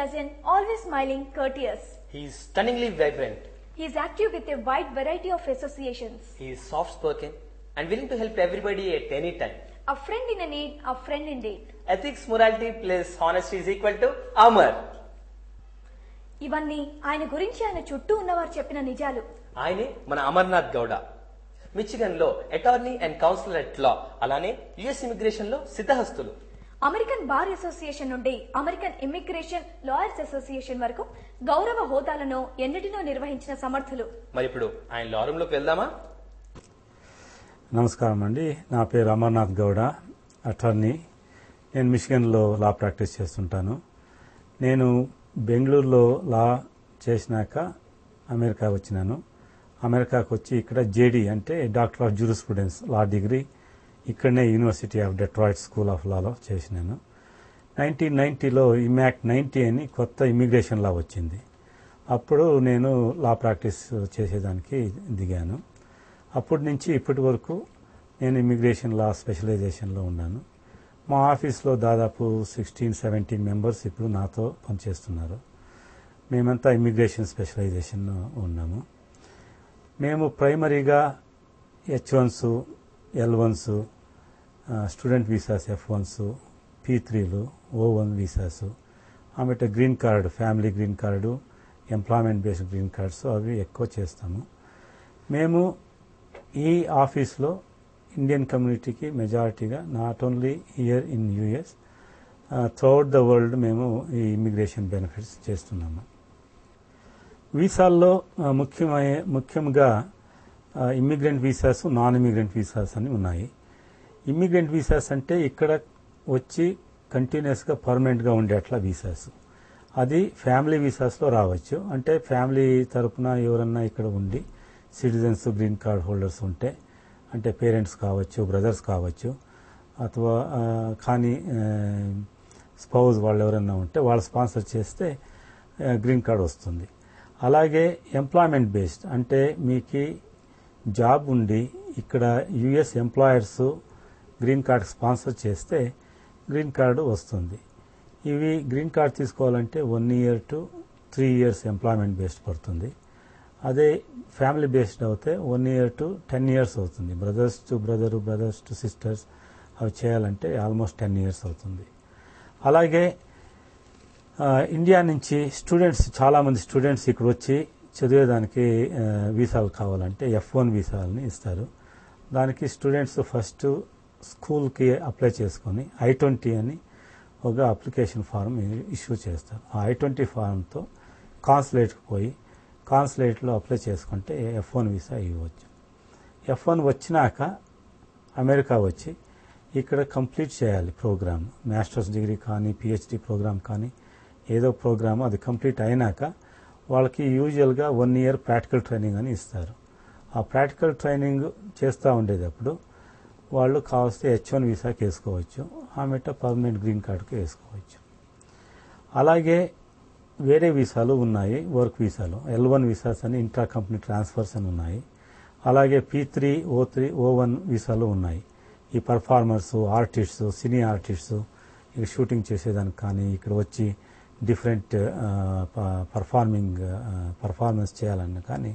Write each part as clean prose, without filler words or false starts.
pleasant, always smiling, courteous. He is stunningly vibrant. He is active with a wide variety of associations. He is soft-spoken and willing to help everybody at any time. A friend in a need, a friend indeed. Ethics, morality plus honesty is equal to Amar. ఇవన్నీ ఆయన గురించి ఆయన చుట్టూ ఉన్నవారు చెప్పిన నిజాలు. ఆయనే మన అమర్నాథ్ గౌడ. మిచిగన్ లో అటార్నీ అండ్ కౌన్సిలర్ ఎట్ లా, అలానే యుఎస్ ఇమిగ్రేషన్ లో సిద్ధహస్తులు. అమెరికన్ బార్ అసోసియేషన్ నుండి అమెరికన్ ఇమిగ్రేషన్ లాయర్స్ అసోసియేషన్ వరకు గౌరవ హోదాలను ఎన్నిటినో నిర్వహించిన సమర్థులు. మరి ఇప్పుడు ఆయన లా రూమ్ లోకి వెళ్దామా? నమస్కారం అండి. నా పేరు అమర్నాథ్ గౌడ, అటార్నీ. నేను మిచిగన్లో లా ప్రాక్టీస్ చేస్తుంటాను. నేను బెంగళూరులో లా చేసినాక అమెరికా వచ్చినాను. అమెరికాకు వచ్చి ఇక్కడ జేడీ అంటే doctor of jurisprudence law degree ఇక్కడనే university of Detroit school of లాలో చేసినాను. 1990లో ఇమాక్ట్ 90 అని కొత్త ఇమిగ్రేషన్ లా వచ్చింది. అప్పుడు నేను లా ప్రాక్టీస్ చేసేదానికి దిగాను. అప్పటి నుంచి ఇప్పటి వరకు నేను ఇమిగ్రేషన్ లా స్పెషలైజేషన్లో ఉన్నాను. మా ఆఫీస్లో దాదాపు 16-17 మెంబర్స్ ఇప్పుడు నాతో పనిచేస్తున్నారు. మేమంతా ఇమిగ్రేషన్ స్పెషలైజేషన్ ఉన్నాము. మేము ప్రైమరీగా H1s, L1s, student visas F1s, P3లు, O1 వీసాస్, ఆమెట green card, family green card, employment based green cards అవి ఎక్కువ చేస్తాము. మేము ఈ ఆఫీస్లో ఇండియన్ కమ్యూనిటీకి మెజారిటీగా not only here in US, throughout the world మేము ఈ ఇమిగ్రేషన్ బెనిఫిట్స్ చేస్తున్నాము. వీసాల్లో ముఖ్యంగా immigrant visas, non immigrant visas అని ఉన్నాయి. ఇమ్మిగ్రెంట్ వీసాస్ అంటే ఇక్కడ వచ్చి కంటిన్యూస్గా పర్మనెంట్గా ఉండేట్లా వీసాస్. అది ఫ్యామిలీ వీసాస్లో రావచ్చు. అంటే ఫ్యామిలీ తరపున ఎవరన్నా ఇక్కడ ఉండి సిటిజన్స్, గ్రీన్ కార్డ్ హోల్డర్స్ ఉంటే, అంటే పేరెంట్స్ కావచ్చు, బ్రదర్స్ కావచ్చు, అథవా కానీ స్పౌజ్ వాళ్ళు ఎవరన్నా ఉంటే వాళ్ళు స్పాన్సర్ చేస్తే గ్రీన్ కార్డ్ వస్తుంది. అలాగే ఎంప్లాయ్మెంట్ బేస్డ్ అంటే మీకు జాబ్ ఉండి ఇక్కడ US employers green card sponsor చేస్తే గ్రీన్ కార్డు వస్తుంది. ఇవి గ్రీన్ కార్డ్ తీసుకోవాలంటే 1 year to 3 years employment based పడుతుంది. అదే ఫ్యామిలీ బేస్డ్ అయితే 1 year to 10 years అవుతుంది. Brothers to brother, brothers to sisters అవి చేయాలంటే ఆల్మోస్ట్ 10 years అవుతుంది. అలాగే ఇండియా నుంచి స్టూడెంట్స్, చాలామంది స్టూడెంట్స్ ఇక్కడ వచ్చి చదివేదానికి వీసాలు కావాలంటే F1 వీసాలని ఇస్తారు. దానికి స్టూడెంట్స్ ఫస్ట్ స్కూల్కి అప్లై చేసుకొని I-20 అని ఒక అప్లికేషన్ ఫారం ఇష్యూ చేస్తారు. ఆ I-20 ఫారంతో కాన్సులేట్కి పోయి కాన్సులేట్లో అప్లై చేసుకుంటే F1 వీసా ఇవ్వచ్చు. F1 వచ్చినాక అమెరికా వచ్చి ఇక్కడ కంప్లీట్ చేయాలి ప్రోగ్రామ్. మాస్టర్స్ డిగ్రీ కానీ, PhD ప్రోగ్రామ్ కానీ, ఏదో ప్రోగ్రామ్ అది కంప్లీట్ అయినాక వాళ్ళకి యూజువల్గా 1 year ప్రాక్టికల్ ట్రైనింగ్ అని ఇస్తారు. ఆ ప్రాక్టికల్ ట్రైనింగ్ చేస్తూ ఉండేటప్పుడు వాళ్ళు కావస్తే H1 వీసాకి వేసుకోవచ్చు, ఆమెట పర్మనెంట్ గ్రీన్ కార్డుకి వేసుకోవచ్చు. అలాగే వేరే వీసాలు ఉన్నాయి, వర్క్ వీసాలు, L1 వీసాస్ అని, ఇంట్రా కంపెనీ ట్రాన్స్ఫర్స్ అని ఉన్నాయి. అలాగే P3, O3, O1 వీసాలు ఉన్నాయి. ఈ పర్ఫార్మర్స్, ఆర్టిస్ట్స్, సినీ ఆర్టిస్ట్స్ ఇక్కడ షూటింగ్ చేసేదానికి కానీ, ఇక్కడ వచ్చి డిఫరెంట్ పర్ఫార్మెన్స్ చేయాలన్నా కానీ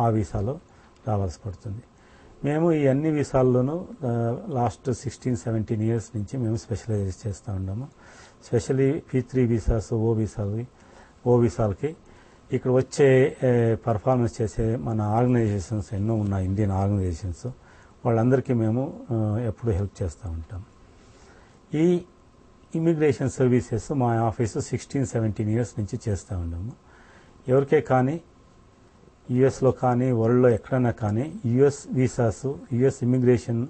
ఆ వీసాలో రావాల్సి పడుతుంది. మేము ఈ అన్ని వీసాల్లోనూ లాస్ట్ 16-17 years నుంచి మేము స్పెషలైజ్ చేస్తూ ఉన్నాము. స్పెషల్లీ P3 వీసాస్, ఓ వీసాలకి ఇక్కడ వచ్చే పర్ఫార్మెన్స్ చేసే మన ఆర్గనైజేషన్స్ ఎన్నో ఉన్నాయి, ఇండియన్ ఆర్గనైజేషన్స్, వాళ్ళందరికీ మేము ఎప్పుడు హెల్ప్ చేస్తూ ఉంటాం. ఈ ఇమిగ్రేషన్ సర్వీసెస్ మా ఆఫీసు 16-17 years నుంచి చేస్తూ ఉన్నాము. ఎవరికే కానీ యుఎస్లో కానీ వరల్డ్లో ఎక్కడైనా కానీ యుఎస్ వీసాస్, యుఎస్ ఇమిగ్రేషన్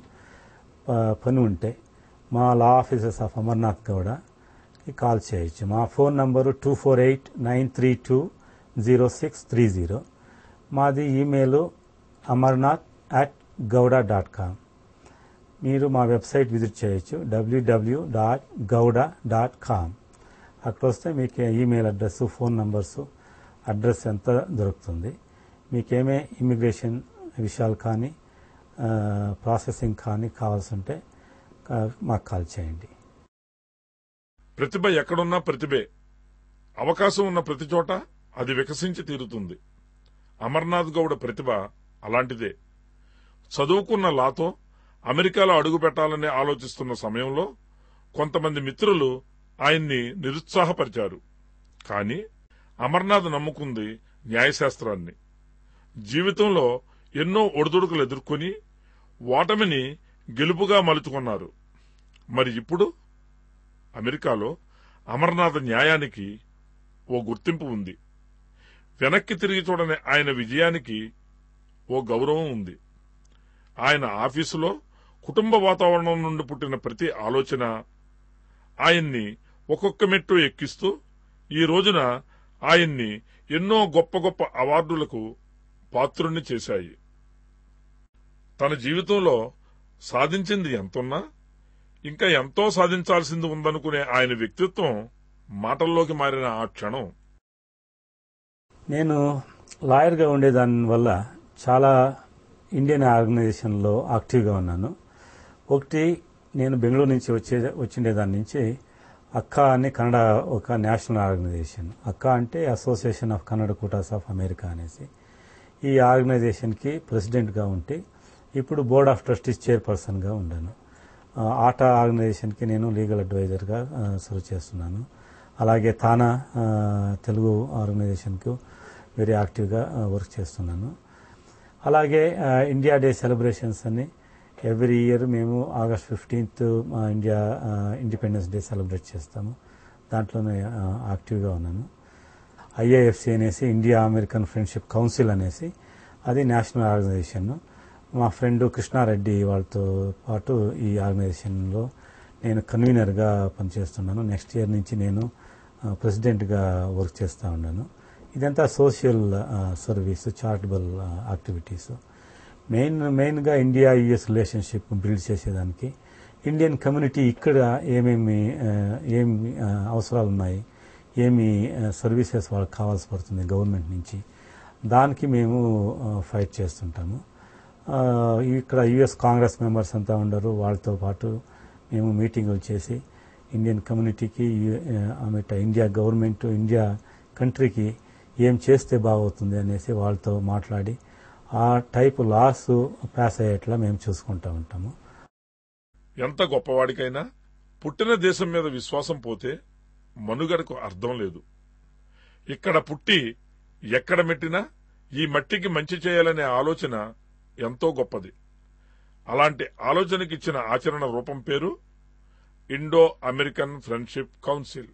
పని ఉంటే మా లా ఆఫీసర్స్ ఆఫ్ అమర్నాథ్ గౌడకి కాల్ చేయొచ్చు. మా ఫోన్ నంబరు 248-932-0630. మాది ఈమెయిల్ amarnath@gouda.com. మీరు మా వెబ్సైట్ విజిట్ చేయొచ్చు, www.gouda.com. అక్కడ వస్తే మీకు email address, phone numbers, address ఎంత దొరుకుతుంది. మీకేమే ఇమిగ్రేషన్ విషయాలు కానీ, ప్రాసెసింగ్ కానీ కావాల్సి ఉంటే మాకు కాల్ చేయండి. ప్రతిభ ఎక్కడున్నా ప్రతిభే. అవకాశం ఉన్న ప్రతి చోట అది వికసించి తీరుతుంది. అమర్నాథ్ గౌడ ప్రతిభ అలాంటిదే. చదువుకున్న లాతో అమెరికాలో అడుగు పెట్టాలని ఆలోచిస్తున్న సమయంలో కొంతమంది మిత్రులు ఆయన్ని నిరుత్సాహపరిచారు. కానీ అమర్నాథ్ నమ్ముకుంది న్యాయశాస్త్రాన్ని. జీవితంలో ఎన్నో ఒడిదుడుకులు ఎదుర్కొని ఓటమిని గెలుపుగా మలుచుకున్నారు. మరి ఇప్పుడు అమెరికాలో అమర్నాథ్ న్యాయానికి ఓ గుర్తింపు ఉంది. వెనక్కి తిరిగి చూడని ఆయన విజయానికి ఓ గౌరవం ఉంది. ఆయన ఆఫీసులో కుటుంబ వాతావరణం నుండి పుట్టిన ప్రతి ఆలోచన ఆయన్ని ఒక్కొక్క మెట్టు ఎక్కిస్తూ ఈ రోజున ఆయన్ని ఎన్నో గొప్ప గొప్ప అవార్డులకు పాత్రుణ్ణి చేశాయి. తన జీవితంలో సాధించింది ఎంతున్నా ఇంకా ఎంతో సాధించాల్సింది ఉందనుకునే ఆయన వ్యక్తిత్వం మాటల్లోకి మారిన ఆ క్షణం. నేను లాయర్గా ఉండేదాని వల్ల చాలా ఇండియన్ ఆర్గనైజేషన్లో యాక్టివ్గా ఉన్నాను. ఒకటి, నేను బెంగళూరు నుంచి వచ్చిండేదాని నుంచి అక్కా అని కన్నడ ఒక నేషనల్ ఆర్గనైజేషన్. అక్కా అంటే association of Kannada Kootas of America అనేసి. ఈ ఆర్గనైజేషన్కి ప్రెసిడెంట్గా ఉంటే ఇప్పుడు బోర్డ్ ఆఫ్ ట్రస్టీస్ చైర్పర్సన్గా ఉన్నాను. ఆటా ఆర్గనైజేషన్కి నేను లీగల్ అడ్వైజర్గా సర్వ్ చేస్తున్నాను. అలాగే తానా తెలుగు ఆర్గనైజేషన్కు వెరీ యాక్టివ్గా వర్క్ చేస్తున్నాను. అలాగే ఇండియా డే సెలబ్రేషన్స్ అని ఎవ్రీ ఇయర్ మేము August 15th India independence day celebrate చేస్తాము. దాంట్లోనే యాక్టివ్గా ఉన్నాను. IAFC అనేసి ఇండియా అమెరికన్ ఫ్రెండ్షిప్ కౌన్సిల్ అనేసి అది నేషనల్ ఆర్గనైజేషన్. మా ఫ్రెండ్ కృష్ణారెడ్డి వాళ్ళతో పాటు ఈ ఆర్గనైజేషన్లో నేను కన్వీనర్గా పనిచేస్తున్నాను. నెక్స్ట్ ఇయర్ నుంచి నేను ప్రెసిడెంట్గా వర్క్ చేస్తూ ఉన్నాను. ఇదంతా సోషల్ సర్వీస్, చారిటబుల్ యాక్టివిటీస్. మెయిన్గా ఇండియా US రిలేషన్షిప్ బిల్డ్ చేసేదానికి ఇండియన్ కమ్యూనిటీ ఇక్కడ ఏమి అవసరాలు ఉన్నాయి, ఏమి సర్వీసెస్ వాళ్ళకి కావాల్సి పడుతుంది గవర్నమెంట్ నుంచి, దానికి మేము ఫైట్ చేస్తుంటాము. ఇక్కడ US కాంగ్రెస్ మెంబర్స్ అంతా ఉండరు. వాళ్ళతో పాటు మేము మీటింగులు చేసి ఇండియన్ కమ్యూనిటీకి ఇండియా గవర్నమెంట్, ఇండియా కంట్రీకి ఏం చేస్తే బాగవుతుంది అనేసి వాళ్ళతో మాట్లాడి ఆ టైపు లాస్ పాస్ అయ్యేట్లా మేము చూసుకుంటూ ఉంటాము. ఎంత గొప్పవాడికైనా పుట్టిన దేశం మీద విశ్వాసం పోతే మనుగడకు అర్థం లేదు. ఇక్కడ పుట్టి ఎక్కడ మెట్టినా ఈ మట్టికి మంచి చేయాలనే ఆలోచన ఎంతో గొప్పది. అలాంటి ఆలోచనకిచ్చిన ఆచరణ రూపం పేరు ఇండో అమెరికన్ ఫ్రెండ్షిప్ కౌన్సిల్.